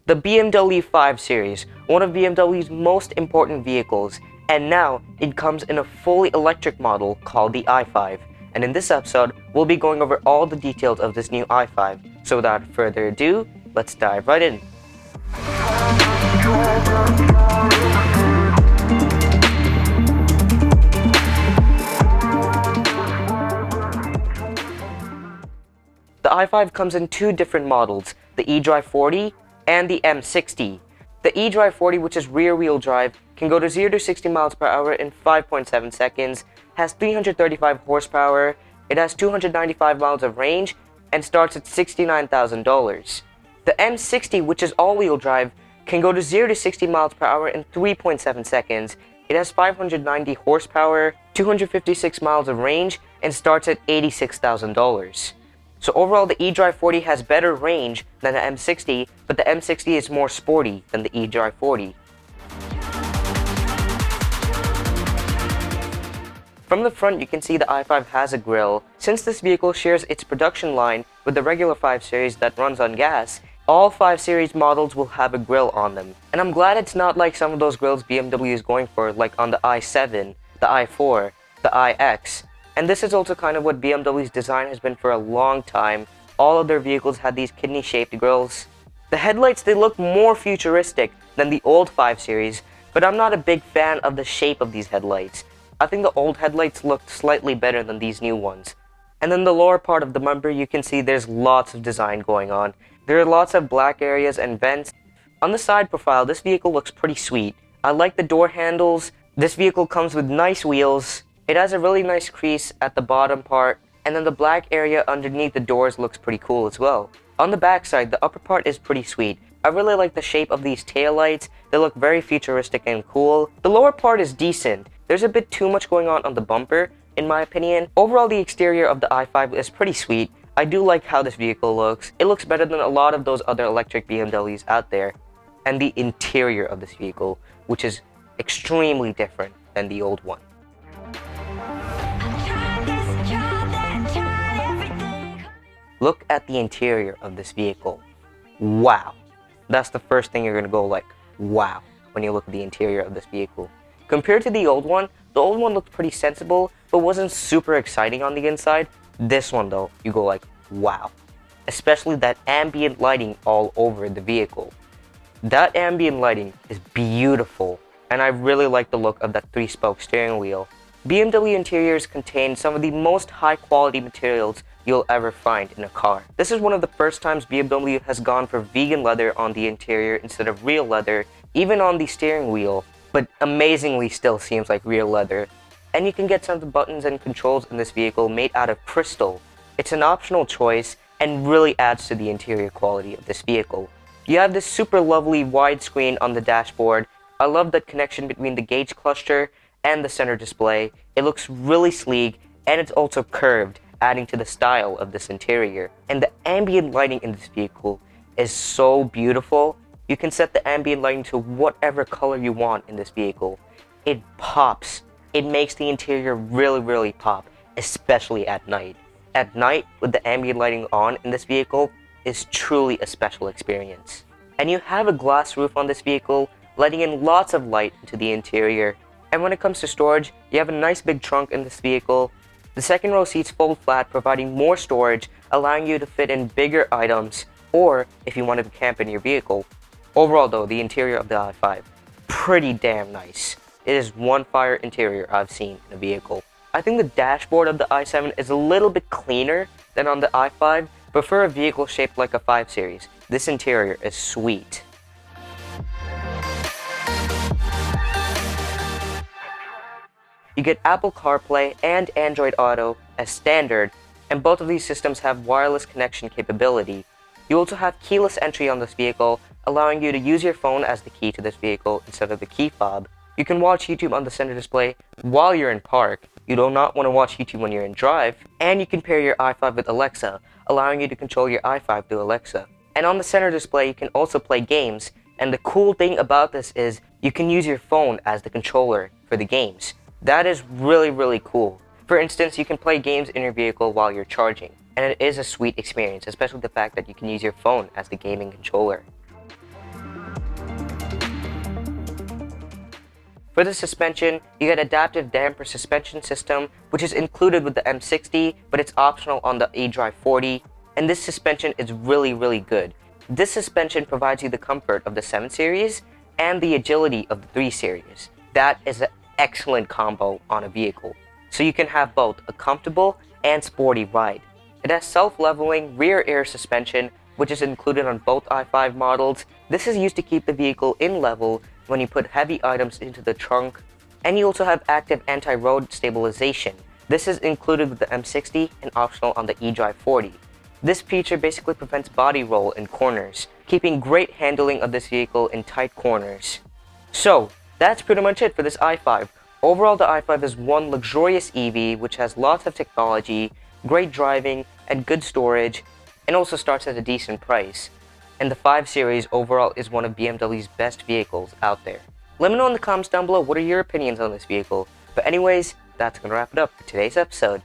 the BMW 5 Series, one of BMW's most important vehicles, and now it comes in a fully electric model called the i5. And in this episode, we'll be going over all the details of this new i5. So without further ado, let's dive right in. The i5 comes in two different models, the eDrive 40 and the M60. The eDrive 40, which is rear-wheel drive, can go to 0 to 60 miles per hour in 5.7 seconds, has 335 horsepower, it has 295 miles of range, and starts at $69,000. The M60, which is all-wheel drive, can go to 0 to 60 miles per hour in 3.7 seconds. It has 590 horsepower, 256 miles of range, and starts at $86,000. So overall, the eDrive 40 has better range than the M60, but the M60 is more sporty than the eDrive 40. From the front, you can see the i5 has a grille. Since this vehicle shares its production line with the regular 5 Series that runs on gas, all 5 Series models will have a grille on them. And I'm glad it's not like some of those grilles BMW is going for, like on the i7, the i4, the iX. And this is also kind of what BMW's design has been for a long time. All of their vehicles had these kidney-shaped grilles. The headlights, they look more futuristic than the old 5 Series, but I'm not a big fan of the shape of these headlights. I think the old headlights looked slightly better than these new ones. And then the lower part of the bumper, you can see there's lots of design going on. There are lots of black areas and vents. On the side profile, this vehicle looks pretty sweet. I like the door handles. This vehicle comes with nice wheels. It has a really nice crease at the bottom part, and then the black area underneath the doors looks pretty cool as well. On the back side, the upper part is pretty sweet. I really like the shape of these taillights. They look very futuristic and cool. The lower part is decent. There's a bit too much going on the bumper, in my opinion. Overall, the exterior of the i5 is pretty sweet. I do like how this vehicle looks. It looks better than a lot of those other electric BMWs out there. And the interior of this vehicle, which is extremely different than the old one. Look at the interior of this vehicle. Wow. That's the first thing you're gonna go like, wow, when you look at the interior of this vehicle. Compared to the old one looked pretty sensible, but wasn't super exciting on the inside. This one though, you go like, wow. Especially that ambient lighting all over the vehicle. That ambient lighting is beautiful, and I really like the look of that 3-spoke steering wheel. BMW interiors contain some of the most high-quality materials you'll ever find in a car. This is one of the first times BMW has gone for vegan leather on the interior instead of real leather, even on the steering wheel, but amazingly still seems like real leather. And you can get some of the buttons and controls in this vehicle made out of crystal. It's an optional choice and really adds to the interior quality of this vehicle. You have this super lovely widescreen on the dashboard. I love the connection between the gauge cluster and the center display. It looks really sleek, and it's also curved, adding to the style of this interior. And the ambient lighting in this vehicle is so beautiful. You can set the ambient lighting to whatever color you want in this vehicle. It pops. It makes the interior really pop, especially at night. At night, with the ambient lighting on in this vehicle, is truly a special experience. And you have a glass roof on this vehicle, letting in lots of light into the interior. And when it comes to storage, you have a nice big trunk in this vehicle. The second row seats fold flat, providing more storage, allowing you to fit in bigger items, or if you wanted to camp in your vehicle. Overall though, the interior of the i5, pretty damn nice. It is one fire interior I've seen in a vehicle. I think the dashboard of the i7 is a little bit cleaner than on the i5, but for a vehicle shaped like a 5 Series, this interior is sweet. You get Apple CarPlay and Android Auto as standard, and both of these systems have wireless connection capability. You also have keyless entry on this vehicle, allowing you to use your phone as the key to this vehicle instead of the key fob. You can watch YouTube on the center display while you're in park. You do not want to watch YouTube when you're in drive. And you can pair your i5 with Alexa, allowing you to control your i5 through Alexa. And on the center display, you can also play games. And the cool thing about this is you can use your phone as the controller for the games. That is really cool. For instance, you can play games in your vehicle while you're charging. And it is a sweet experience, especially the fact that you can use your phone as the gaming controller. For the suspension, you get adaptive damper suspension system, which is included with the M60, but it's optional on the eDrive 40, and this suspension is really good. This suspension provides you the comfort of the 7 Series and the agility of the 3 Series. That is an excellent combo on a vehicle, so you can have both a comfortable and sporty ride. It has self-leveling rear air suspension, which is included on both i5 models. This is used to keep the vehicle in level when you put heavy items into the trunk, and you also have active anti-road stabilization. This is included with the M60 and optional on the eDrive 40. This feature basically prevents body roll in corners, keeping great handling of this vehicle in tight corners. So, that's pretty much it for this i5. Overall, the i5 is one luxurious EV which has lots of technology, great driving, and good storage, and also starts at a decent price. And the 5 Series overall is one of BMW's best vehicles out there. Let me know in the comments down below what are your opinions on this vehicle. But anyways, that's gonna wrap it up for today's episode.